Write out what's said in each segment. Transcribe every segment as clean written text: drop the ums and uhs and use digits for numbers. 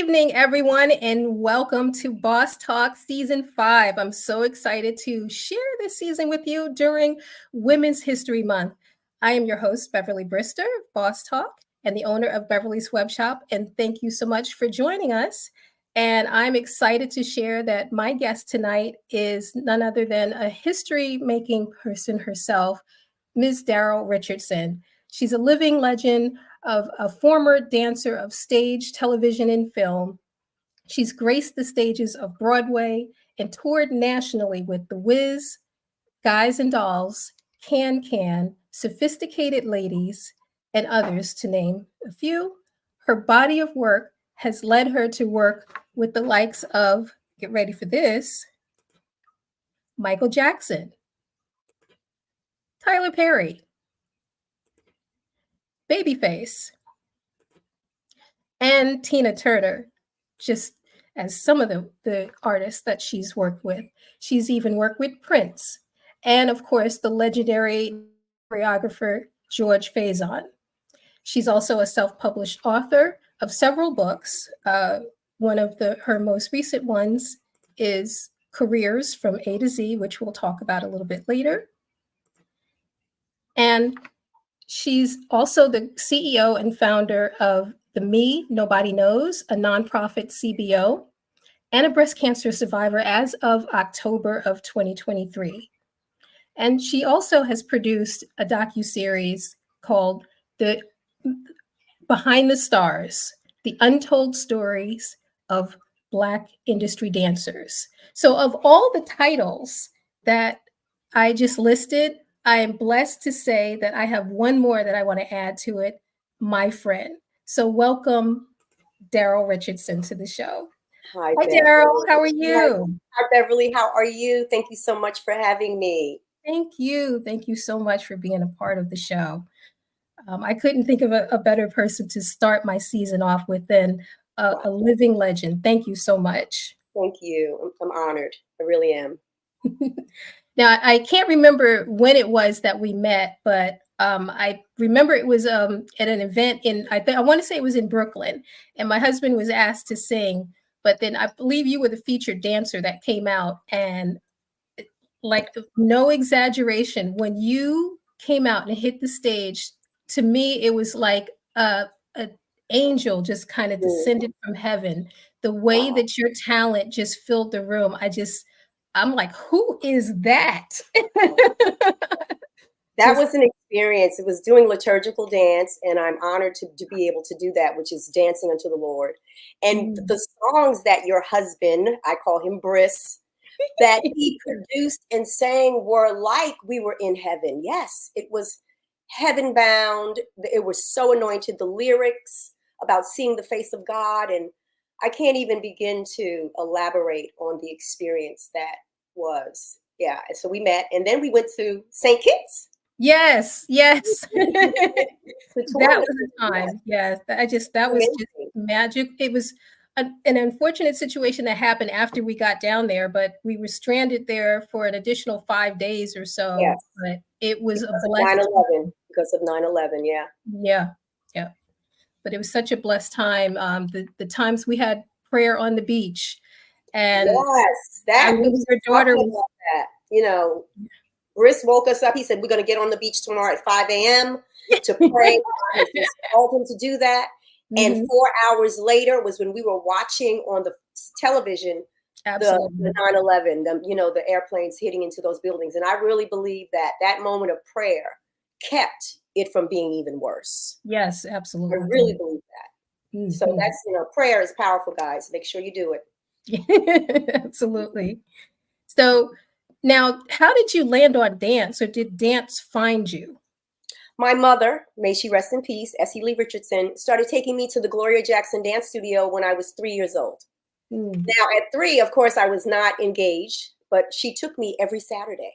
evening, everyone, and welcome to Boss Talk Season 5. I'm so excited to share this season with you during Women's History Month. I am your host, Beverly Brister of Boss Talk and the owner of Beverly's Web Shop, and thank you so much for joining us. And I'm excited to share that my guest tonight is none other than a history-making person herself, Ms. Daryl Richardson. She's a living legend of a former dancer of stage, television, and film. She's graced the stages of Broadway and toured nationally with The Wiz, Guys and Dolls, Can, Sophisticated Ladies, and others, to name a few. Her body of work has led her to work with the likes of, get ready for this, Michael Jackson, Tyler Perry, Babyface, and Tina Turner, just as some of the artists that she's worked with. She's even worked with Prince, and of course, the legendary choreographer George Faison. She's also a self-published author of several books. One of her most recent ones is Careers from A to Z, which we'll talk about a little bit later. And she's also the CEO and founder of The Me Nobody Knows, a nonprofit CBO, and a breast cancer survivor as of October of 2023. And she also has produced a docuseries called The Behind the Stars, The Untold Stories of Black Industry Dancers. So of all the titles that I just listed, I am blessed to say that I have one more that I want to add to it, my friend. So welcome, Daryl Richardson, to the show. Hi, Hi, Daryl. How are you? Hi, Beverly. How are you? Thank you so much for having me. Thank you. Thank you so much for being a part of the show. I couldn't think of a better person to start my season off with than a living legend. Thank you so much. Thank you. I'm honored. I really am. Now, I can't remember when it was that we met, but I remember it was at an event I want to say it was in Brooklyn, and my husband was asked to sing, but then I believe you were the featured dancer that came out, and like no exaggeration, when you came out and hit the stage, to me, it was like an angel just kind of descended from heaven. The way that your talent just filled the room, I'm like, who is that? That was an experience. It was doing liturgical dance, and I'm honored to be able to do that, which is dancing unto the Lord. And the songs that your husband, I call him Briss, that he produced and sang were like we were in heaven. Yes, it was heaven bound. It was so anointed. The lyrics about seeing the face of God, and I can't even begin to elaborate on the experience that was. Yeah, so we met, and then we went to St. Kitts. Yes. That was the time. Yes, that was just magic. It was an unfortunate situation that happened after we got down there, but we were stranded there for an additional 5 days or so. Yes. But it was because a blessed 9/11, because of 9/11, yeah. Yeah. But it was such a blessed time. The times we had prayer on the beach, and yes, that was your daughter was that. You know, Briss woke us up. He said, "We're going to get on the beach tomorrow at 5 a.m. to pray." I just told him to do that. And 4 hours later was when we were watching on the television the 9/11, the airplanes hitting into those buildings. And I really believe that that moment of prayer kept it from being even worse. Yes, absolutely. I really believe that. So that's, prayer is powerful, guys. Make sure you do it. Absolutely. So now, how did you land on dance, or did dance find you? My mother, may she rest in peace, Essie Lee Richardson, started taking me to the Gloria Jackson Dance Studio when I was 3 years old. Now, at 3, of course, I was not engaged, but she took me every Saturday.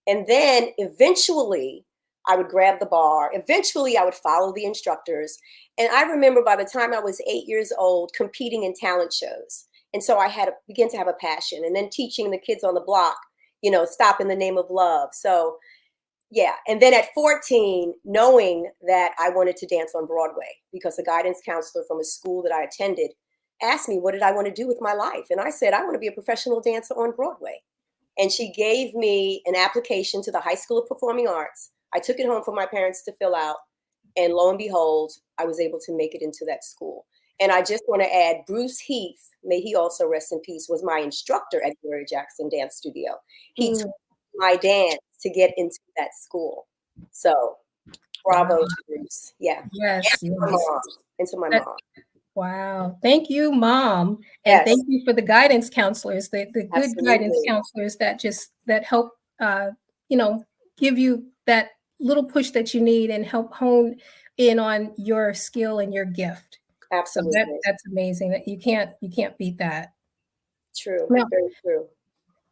And then eventually, I would grab the bar. Eventually, I would follow the instructors. And I remember by the time I was 8 years old, competing in talent shows. And so I had to begin to have a passion. And then teaching the kids on the block, Stop in the Name of Love. So, yeah. And then at 14, knowing that I wanted to dance on Broadway, because a guidance counselor from a school that I attended asked me what did I want to do with my life. And I said, I want to be a professional dancer on Broadway. And she gave me an application to the High School of Performing Arts. I took it home for my parents to fill out. And lo and behold, I was able to make it into that school. And I just want to add, Bruce Heath, may he also rest in peace, was my instructor at Gloria Jackson Dance Studio. He taught my dance to get into that school. So bravo to Bruce. Yeah. Yes. And to my mom. And to my mom. Wow. Thank you, Mom. And thank you for the guidance counselors, the good guidance counselors that help, give you that little push that you need and help hone in on your skill and your gift. Absolutely. So that's amazing. That you can't beat that. True. Now, very true.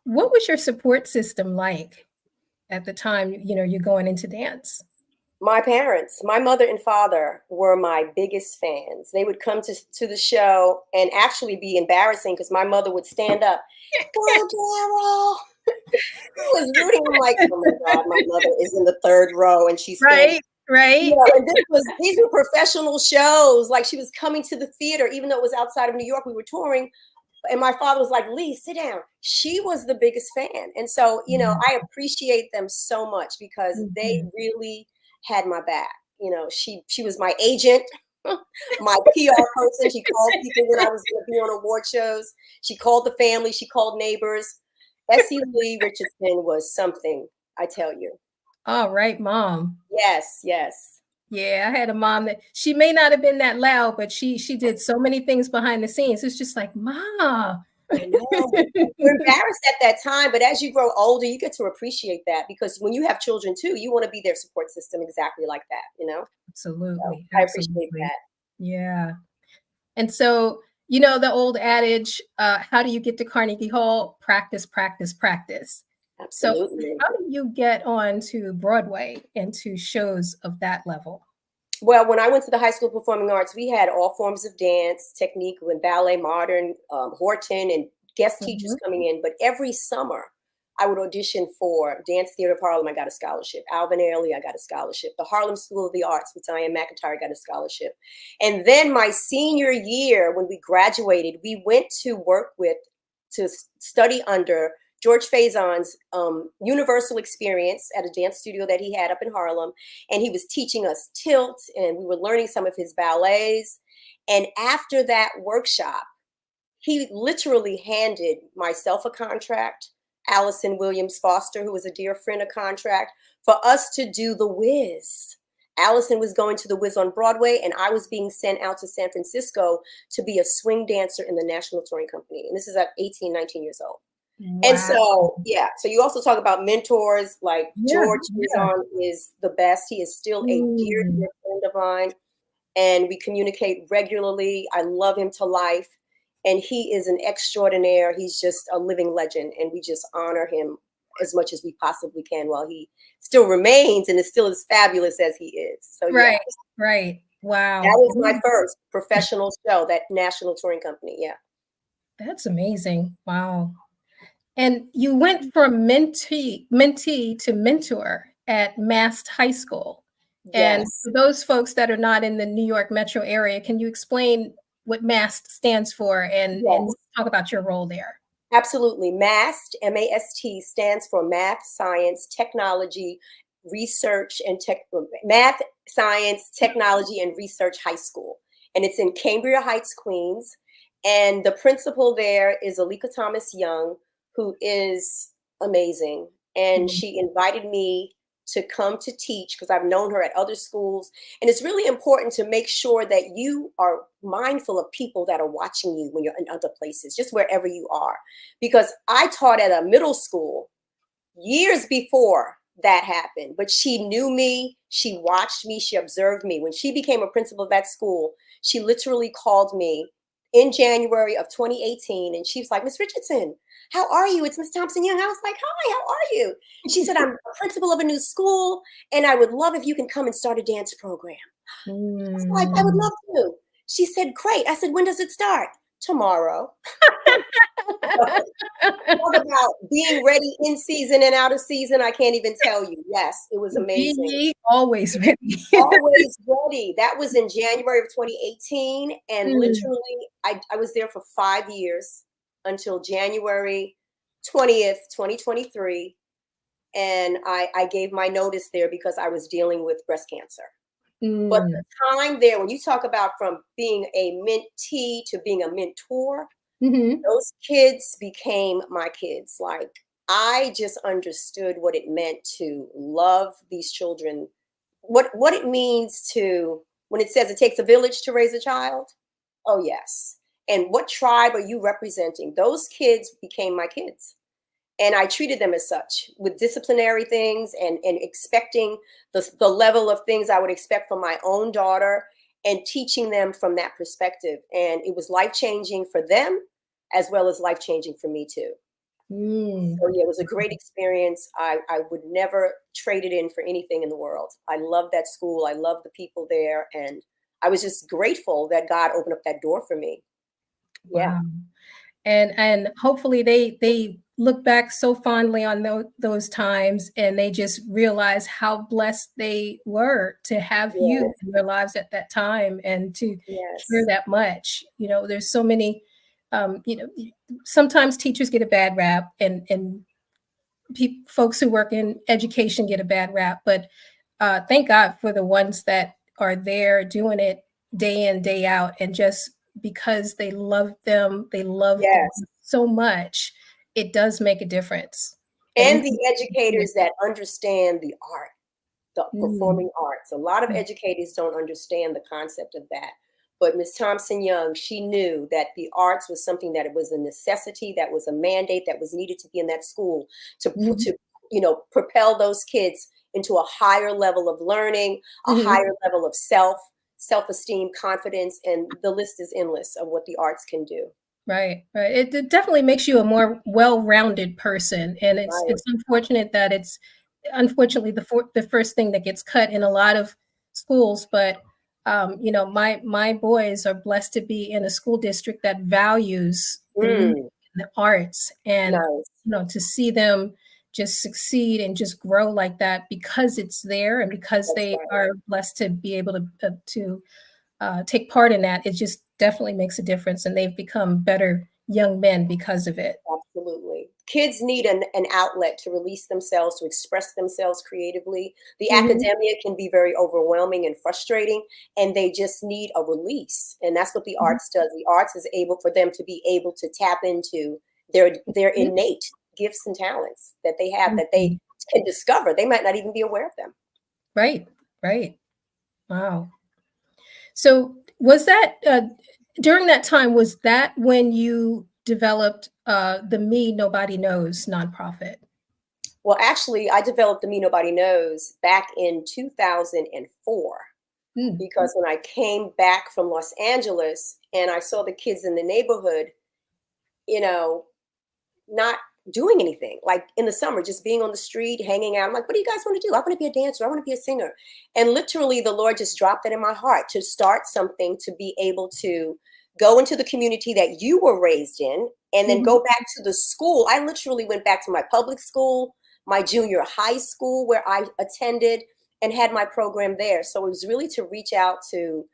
What was your support system like at the time, you're going into dance? My parents, my mother and father were my biggest fans. They would come to the show and actually be embarrassing because my mother would stand up, go Daryl. I was rooting. I'm like, oh my God, my mother is in the third row and she's standing. Right. And these were professional shows. Like she was coming to the theater, even though it was outside of New York, we were touring. And my father was like, Lee, sit down. She was the biggest fan. And so, I appreciate them so much because they really had my back. She was my agent, my PR person. She called people when I was going to be on award shows. She called the family. She called neighbors. Essie Lee Richardson was something, I tell you. All right, Mom. Yes. Yeah, I had a mom that she may not have been that loud, but she did so many things behind the scenes. It's just like, Mom. I know. You're embarrassed at that time, but as you grow older, you get to appreciate that because when you have children too, you want to be their support system exactly like that, Absolutely. So I appreciate that. Yeah. And so, the old adage, how do you get to Carnegie Hall? Practice, practice, practice. Absolutely. So how do you get on to Broadway and to shows of that level? Well, when I went to the High School of Performing Arts, we had all forms of dance, technique, with ballet, modern, Horton, and guest teachers coming in. But every summer, I would audition for Dance Theater of Harlem. I got a scholarship. Alvin Ailey, I got a scholarship. The Harlem School of the Arts with Diane McIntyre, got a scholarship. And then my senior year, when we graduated, we went to study under George Faison's Universal Experience at a dance studio that he had up in Harlem. And he was teaching us tilt and we were learning some of his ballets. And after that workshop, he literally handed myself a contract, Allison Williams Foster, who was a dear friend, a contract for us to do The Wiz. Allison was going to The Wiz on Broadway and I was being sent out to San Francisco to be a swing dancer in the National Touring Company. And this is at 18, 19 years old. Wow. And so, so you also talk about mentors, like George Faison is the best. He is still a dear friend of mine and we communicate regularly. I love him to life and he is an extraordinaire. He's just a living legend and we just honor him as much as we possibly can while he still remains and is still as fabulous as he is. So Right. Wow. That was my first professional show, that National Touring Company. Yeah. That's amazing. Wow. And you went from mentee to mentor at Mast High School. And for those folks that are not in the New York metro area, can you explain what MAST stands for and talk about your role there? Absolutely. MAST, M-A-S-T, stands for Math, Science, Technology, Research, and Math, Science, Technology, and Research High School. And it's in Cambria Heights, Queens. And the principal there is Alika Thomas Young, who is amazing. And she invited me to come to teach because I've known her at other schools. And it's really important to make sure that you are mindful of people that are watching you when you're in other places, just wherever you are. Because I taught at a middle school years before that happened, but she knew me, she watched me, she observed me. When she became a principal of that school, she literally called me in January of 2018. And she was like, Miss Richardson, how are you? It's Miss Thompson Young. I was like, hi, how are you? She said, I'm a principal of a new school and I would love if you can come and start a dance program. I was like, I would love to. She said, great. I said, when does it start? tomorrow. Talk about being ready in season and out of season. I can't even tell you. Yes, it was Be amazing. ye always ready. Always ready. That was in January of 2018. And literally, I was there for 5 years until January 20th, 2023. And I gave my notice there because I was dealing with breast cancer. But the time there, when you talk about from being a mentee to being a mentor, those kids became my kids. Like, I just understood what it meant to love these children, what it means to, when it says it takes a village to raise a child. Oh, yes. And what tribe are you representing? Those kids became my kids. And I treated them as such, with disciplinary things and expecting the level of things I would expect from my own daughter, and teaching them from that perspective. And it was life-changing for them as well as life-changing for me too. So yeah, it was a great experience. I would never trade it in for anything in the world. I love that school. I love the people there. And I was just grateful that God opened up that door for me. Yeah. Wow. And hopefully they look back so fondly on those times, and they just realize how blessed they were to have you Yes. in their lives at that time, and to care Yes. that much. There's so many, sometimes teachers get a bad rap, and folks who work in education get a bad rap, but thank God for the ones that are there doing it day in, day out, and just because they love them, they love the Yes. youth so much, it does make a difference. And And we the educators that understand the art, the performing arts. A lot of educators don't understand the concept of that. But Miss Thompson Young, she knew that the arts was something that it was a necessity, that was a mandate that was needed to be in that school to propel those kids into a higher level of learning, a higher level of self-esteem, confidence, and the list is endless of what the arts can do. Right. It definitely makes you a more well-rounded person, and it's Right. it's unfortunate that it's unfortunately the first thing that gets cut in a lot of schools. But my boys are blessed to be in a school district that values the music Mm, and the arts, and nice. to see them just succeed and just grow like that because it's there, and because That's they right. are blessed to be able to take part in that, it just definitely makes a difference, and they've become better young men because of it. Absolutely. Kids need an outlet to release themselves, to express themselves creatively. The Mhm, academia can be very overwhelming and frustrating, and they just need a release. And that's what the mhm, arts does. The arts is able for them to be able to tap into their mhm, innate gifts and talents that they have, that they mhm. can discover. They might not even be aware of them. Right, right. Wow. So was that during that time? Was that when you developed the Me Nobody Knows nonprofit? Well, actually, I developed the Me Nobody Knows back in 2004. Mm, Because when I came back from Los Angeles and I saw the kids in the neighborhood, you know, not doing anything, like in the summer, just being on the street, hanging out. I'm like, what do you guys want to do? I want to be a dancer. I want to be a singer. And literally, the Lord just dropped that in my heart to start something, to be able to go into the community that you were raised in and then mhm, go back to the school. I literally went back to my public school, my junior high school where I attended, and had my program there. So it was really to reach out to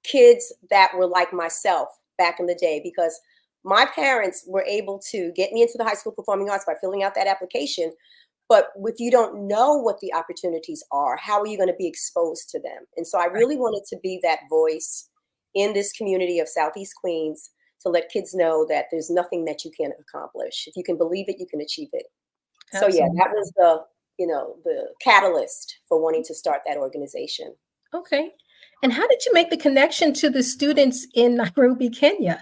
kids that were like myself back in the day, because my parents were able to get me into the high school performing arts by filling out that application. But if you don't know what the opportunities are, how are you going to be exposed to them? And so I right, really wanted to be that voice in this community of Southeast Queens, to let kids know that there's nothing that you can't accomplish. If you can believe it, you can achieve it. So yeah, absolutely. that was the catalyst for wanting to start that organization. Okay. And how did you make the connection to the students in Nairobi, Kenya?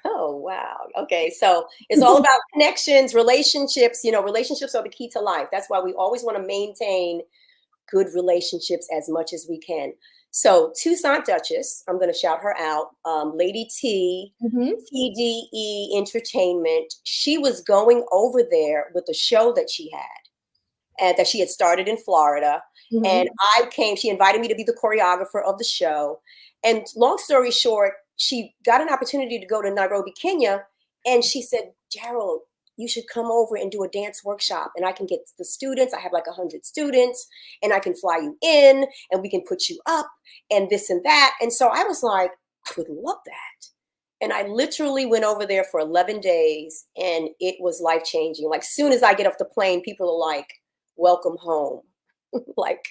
Oh, wow. Okay. So it's all about connections, relationships. Relationships are the key to life. That's why we always want to maintain good relationships as much as we can. So, Toussaint Duchess, I'm going to shout her out, Lady T, Mhm, TDE Entertainment. She was going over there with a show that she had, and that she had started in Florida. And mhm, she invited me to be the choreographer of the show. And long story short, she got an opportunity to go to Nairobi, Kenya. And she said, Daryl, you should come over and do a dance workshop. And I can get the students. I have like 100 students, and I can fly you in, and we can put you up and this and that. And so I was like, I would love that. And I literally went over there for 11 days, and it was life changing. Like, soon as I get off the plane, people are like, welcome home. like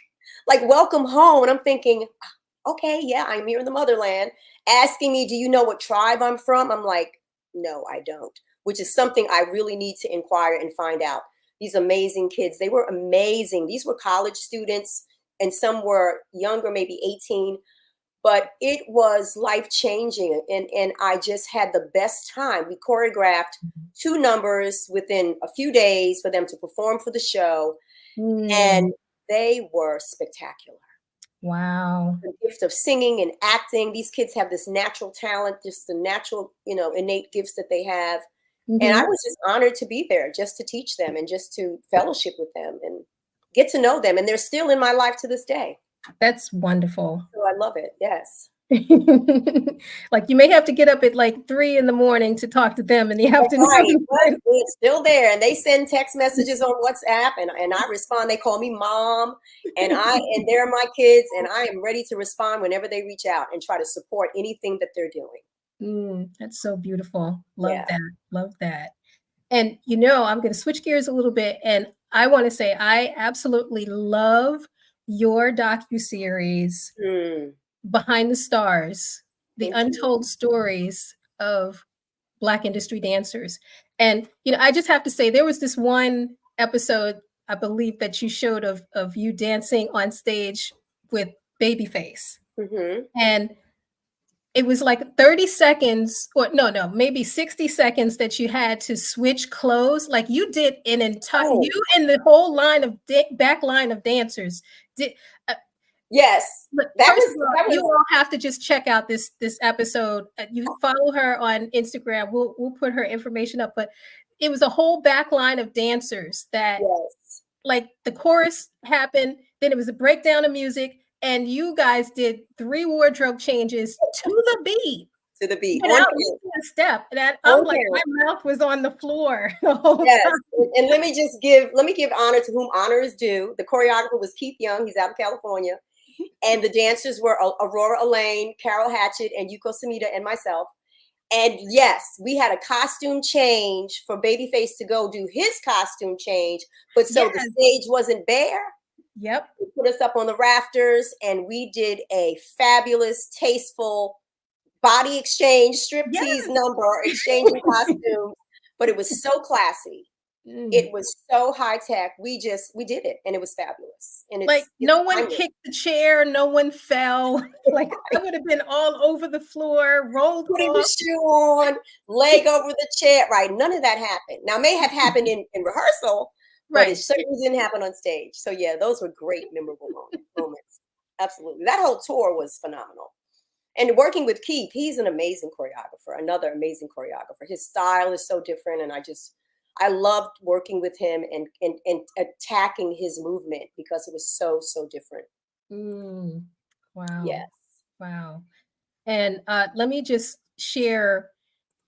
welcome home. And I'm thinking, okay, yeah, I'm here in the motherland. Asking me, do you know what tribe I'm from? I'm like, no, I don't, which is something I really need to inquire and find out. These amazing kids, they were amazing. These were college students, and some were younger, maybe 18, but it was life-changing. And I just had the best time. We choreographed 2 numbers within a few days for them to perform for the show. And they were spectacular. Wow. The gift of singing and acting. These kids have this natural talent, just the natural, innate gifts that they have. And I was just honored to be there, just to teach them and just to fellowship with them and get to know them. And they're still in my life to this day. That's wonderful. So I love it. Yes. Like, you may have to get up at like 3 a.m. to talk to them in the afternoon. Right. But they're still there, and they send text messages on WhatsApp, and I respond. They call me mom, and they're my kids, and I am ready to respond whenever they reach out and try to support anything that they're doing. That's so beautiful. Love that. Love that. And I'm going to switch gears a little bit, and I want to say I absolutely love your docuseries, Behind the Stars, the untold stories of Black industry dancers. And, I just have to say, there was this one episode, I believe, that you showed of you dancing on stage with Babyface. And it was like 30 seconds, or no, maybe 60 seconds that you had to switch clothes. Like, you did an entire, you and the whole line of back line of dancers did. Yes, you all have to just check out this episode. You follow her on Instagram. We'll put her information up. But it was a whole back line of dancers that, like, the chorus happened, then it was a breakdown of music, and you guys did 3 wardrobe changes to the beat. To the beat. Without missing a step. And I'm like, my mouth was on the floor the whole time. And let me give honor to whom honor is due. The choreographer was Keith Young. He's out of California. And the dancers were Aurora Elaine, Carol Hatchett, and Yuko Samita, and myself. And yes, we had a costume change for Babyface to go do his costume change, but so the stage wasn't bare. Yep. They put us up on the rafters, and we did a fabulous, tasteful body exchange, striptease number, exchanging costumes, but it was so classy. It was so high tech. We did it, and it was fabulous. And it's no one kicked the chair, no one fell. Like, I would have been all over the floor, rolled putting the shoe on, leg over the chair. Right, none of that happened. Now, it may have happened in rehearsal, but it certainly didn't happen on stage. So yeah, those were great, memorable moments. Absolutely, that whole tour was phenomenal. And working with Keith, he's an amazing choreographer. Another amazing choreographer. His style is so different, and I loved working with him and attacking his movement because it was so different. Wow. Yes. Wow. And let me just share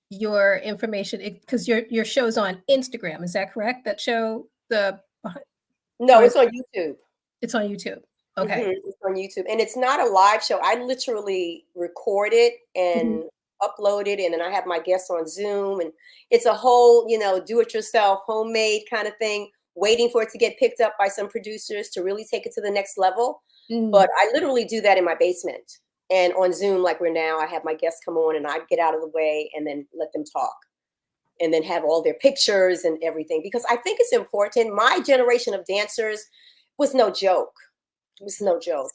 your information, because your show's on Instagram. Is that correct? That show, No, it's on YouTube. It's on YouTube. Okay. It's on YouTube, and it's not a live show. I literally record it and upload it, and then I have my guests on Zoom, and it's a whole, do-it-yourself, homemade kind of thing, waiting for it to get picked up by some producers to really take it to the next level. But I literally do that in my basement, and on Zoom, like we're now, I have my guests come on, and I get out of the way and then let them talk, and then have all their pictures and everything, because I think it's important. My generation of dancers was no joke. It was no joke.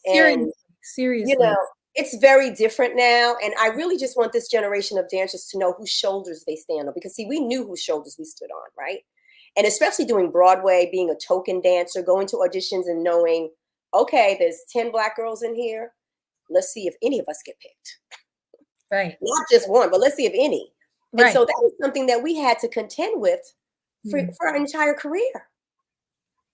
Seriously. It's very different now. And I really just want this generation of dancers to know whose shoulders they stand on. Because, see, we knew whose shoulders we stood on, right? And especially doing Broadway, being a token dancer, going to auditions and knowing, okay, there's 10 Black girls in here. Let's see if any of us get picked. Right. Not just one, but let's see if any. And so that was something that we had to contend with for our entire career.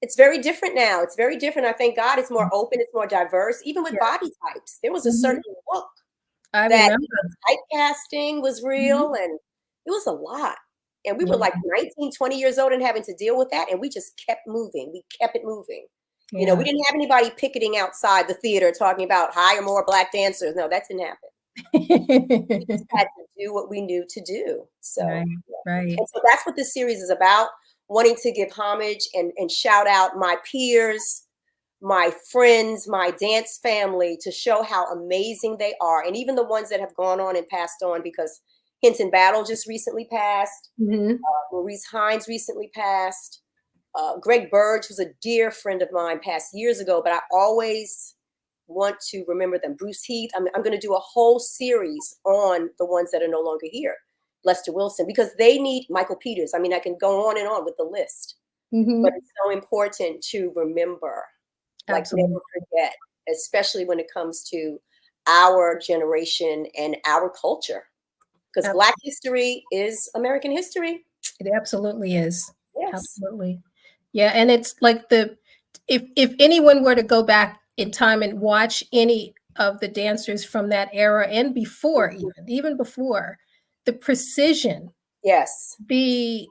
It's very different now. It's very different. I thank God it's more open. It's more diverse, even with body types. There was a certain look I that remember. typecasting was real, and it was a lot. And we were Yeah, like 19, 20 years old and having to deal with that, and we just kept moving. We kept it moving. We yeah. didn't have anybody picketing outside the theater talking about hire more Black dancers. No, that didn't happen. We just had to do what we knew to do. Right, So, yeah. right. And so that's what this series is about, wanting to give homage and shout out my peers, my friends, my dance family, to show how amazing they are. And even the ones that have gone on and passed on, because Hinton Battle just recently passed. Mhm. Maurice Hines recently passed. Greg Burge, who's a dear friend of mine, passed years ago, but I always want to remember them. Bruce Heath. I'm going to do a whole series on the ones that are no longer here. Lester Wilson, because they need Michael Peters. I mean, I can go on and on with the list, but Mhm. it's so important to remember, like Absolutely. never forget, especially when it comes to our generation and our culture, because Ab Black history is American history. It absolutely is. Yes. Absolutely. Yeah, and it's like if anyone were to go back in time and watch any of the dancers from that era and before, Mhm. even before, the precision, Yes. the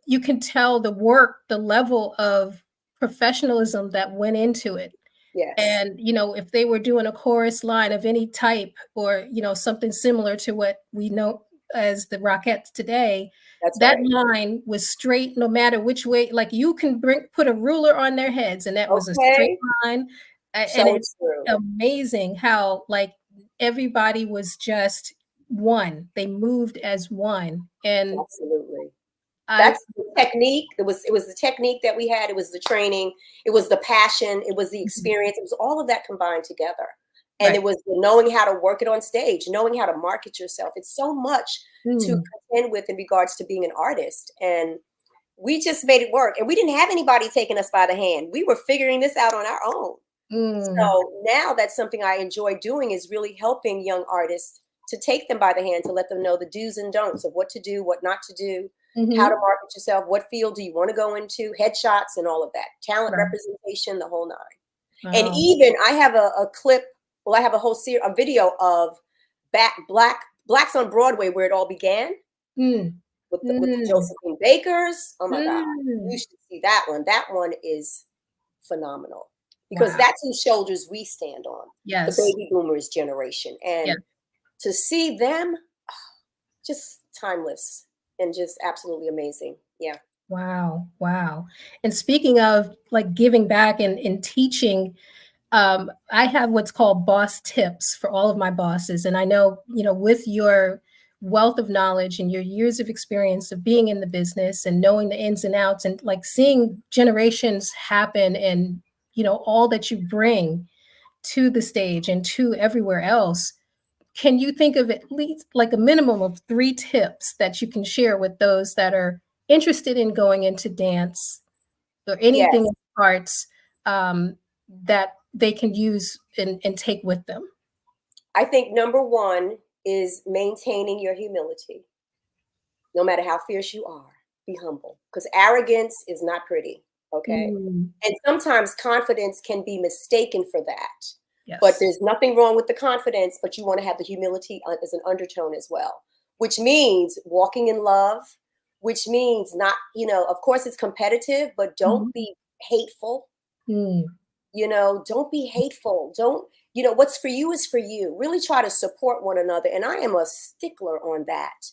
you can tell the work, the level of professionalism that went into it. Yes. And, if they were doing a chorus line of any type or, something similar to what we know as the Rockettes today, That's that right. line was straight no matter which way. Like you can put a ruler on their heads and that was a straight Okay. line. And So it's true. amazing how like everybody was just one. They moved as one. And Absolutely. I That's the technique. It was the technique that we had. It was the training. It was the passion. It was the experience. It was all of that combined together. And right. it was the knowing how to work it on stage, knowing how to market yourself. It's so much to Mm, contend with in regards to being an artist. And we just made it work. And we didn't have anybody taking us by the hand. We were figuring this out on our own. mm, So now that's something I enjoy doing, is really helping young artists to take them by the hand, to let them know the do's and don'ts of what to do, what not to do, how to mhm. market yourself, what field do you want to go into, headshots and all of that, talent Right. representation, the whole nine. And Wow. even I have a clip, well, I have a whole series, a video of blacks on Broadway, where it all began, Mm, with the mm, Josephine Bakers. Oh my God, you mm. should see that one. That one is phenomenal, because Wow. that's whose shoulders we stand on, the Yes. baby boomers generation. Yeah. And to see them, just timeless and just absolutely amazing. Yeah. Wow. Wow. And speaking of like giving back and teaching, I have what's called boss tips for all of my bosses. And I know, with your wealth of knowledge and your years of experience of being in the business and knowing the ins and outs and like seeing generations happen and, all that you bring to the stage and to everywhere else. Can you think of at least like a minimum of 3 tips that you can share with those that are interested in going into dance or anything Yes. in arts, that they can use and take with them? I think number one is maintaining your humility. No matter how fierce you are, be humble, because arrogance is not pretty. Okay. Mm, And sometimes confidence can be mistaken for that. But yes. there's nothing wrong with the confidence, but you want to have the humility as an undertone as well, which means walking in love, which means not, of course it's competitive, but don't Mhm. be hateful. Mm, Don't be hateful. Don't, what's for you is for you. Really try to support one another. And I am a stickler on that,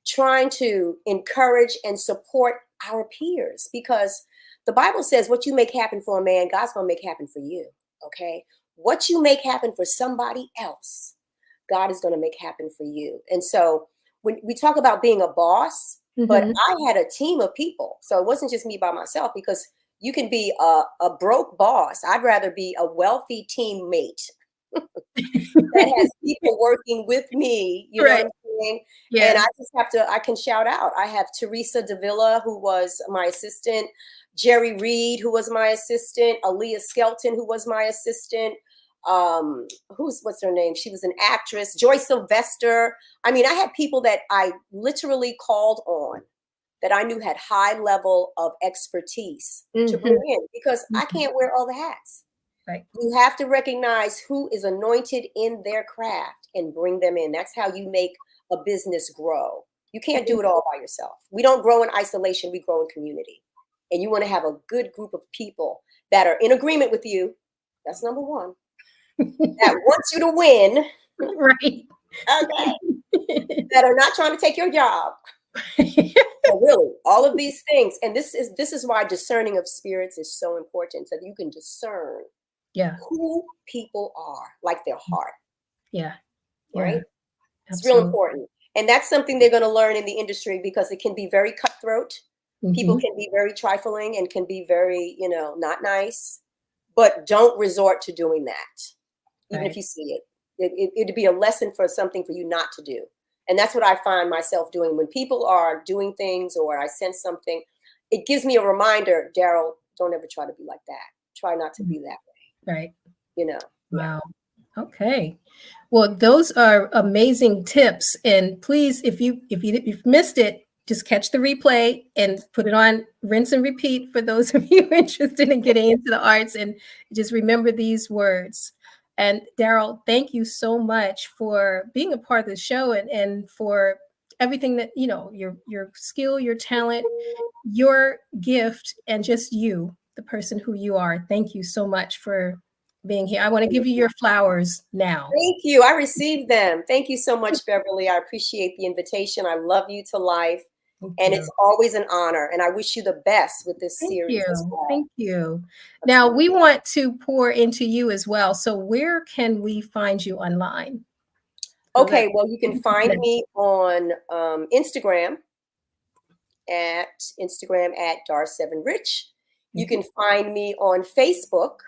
trying to encourage and support our peers, because the Bible says what you make happen for a man, God's going to make happen for you. Okay. What you make happen for somebody else, God is going to make happen for you. And so when we talk about being a boss, but mhm. I had a team of people. So it wasn't just me by myself, because you can be a broke boss. I'd rather be a wealthy teammate that has people working with me, you know what Right. I'm saying? And Yeah. I can shout out. I have Teresa Davila, who was my assistant, Jerry Reed, who was my assistant, Aaliyah Skelton, who was my assistant. What's her name? She was an actress, Joy Sylvester. I mean, I had people that I literally called on, that I knew had high level of expertise to bring Mhm, in, because I mhm. can't wear all the hats. Right. You have to recognize who is anointed in their craft and bring them in. That's how you make a business grow. You can't do it all by yourself. We don't grow in isolation, we grow in community. And you want to have a good group of people that are in agreement with you. That's number one. That wants you to win. Right. Okay. That are not trying to take your job. So really, all of these things. And this is why discerning of spirits is so important, so that you can discern who people are, like their heart. Yeah. Right? It's Absolutely. real important. And that's something they're going to learn in the industry, because it can be very cutthroat. People can be very trifling and can be very, not nice. But don't resort to doing that. Even if you see it. It'd be a lesson for something for you not to do. And that's what I find myself doing. When people are doing things or I sense something, it gives me a reminder, Daryl, don't ever try to be like that. Try not to be that way. Right. Wow. Okay. Well, those are amazing tips. And please, if you've missed it, just catch the replay and put it on rinse and repeat for those of you interested in getting into the arts, and just remember these words. And Daryl, thank you so much for being a part of the show and for everything that, your skill, your talent, your gift, and just you, the person who you are. Thank you so much for being here. I want to give you your flowers now. Thank you. I received them. Thank you so much, Beverly. I appreciate the invitation. I love you to life. And it's always an honor. And I wish you the best with this series as well. Thank you. Now, we want to pour into you as well. So where can we find you online? Okay, well, you can find me on Instagram at Dar7Rich. You can find me on Facebook,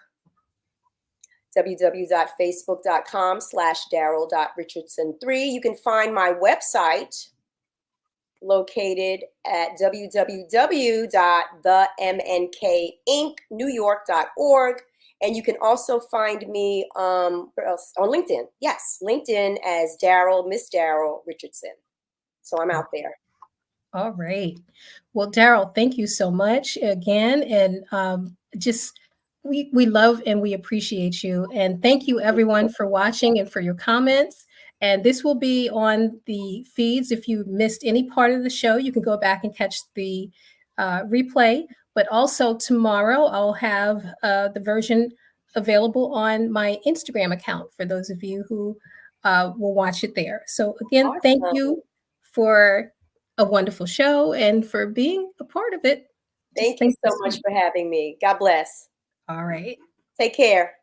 www.facebook.com/Daryl.Richardson3. You can find my website located at www.themnkinc.newyork.org. And you can also find me where else? On LinkedIn. Yes, LinkedIn as Miss Daryl Richardson. So I'm out there. All right. Well, Daryl, thank you so much again. And we love and we appreciate you. And thank you everyone for watching and for your comments. And this will be on the feeds. If you missed any part of the show, you can go back and catch the replay. But also tomorrow, I'll have the version available on my Instagram account for those of you who will watch it there. So again, thank you for a wonderful show and for being a part of it. Thank you so much for having me. God bless. All right. Take care.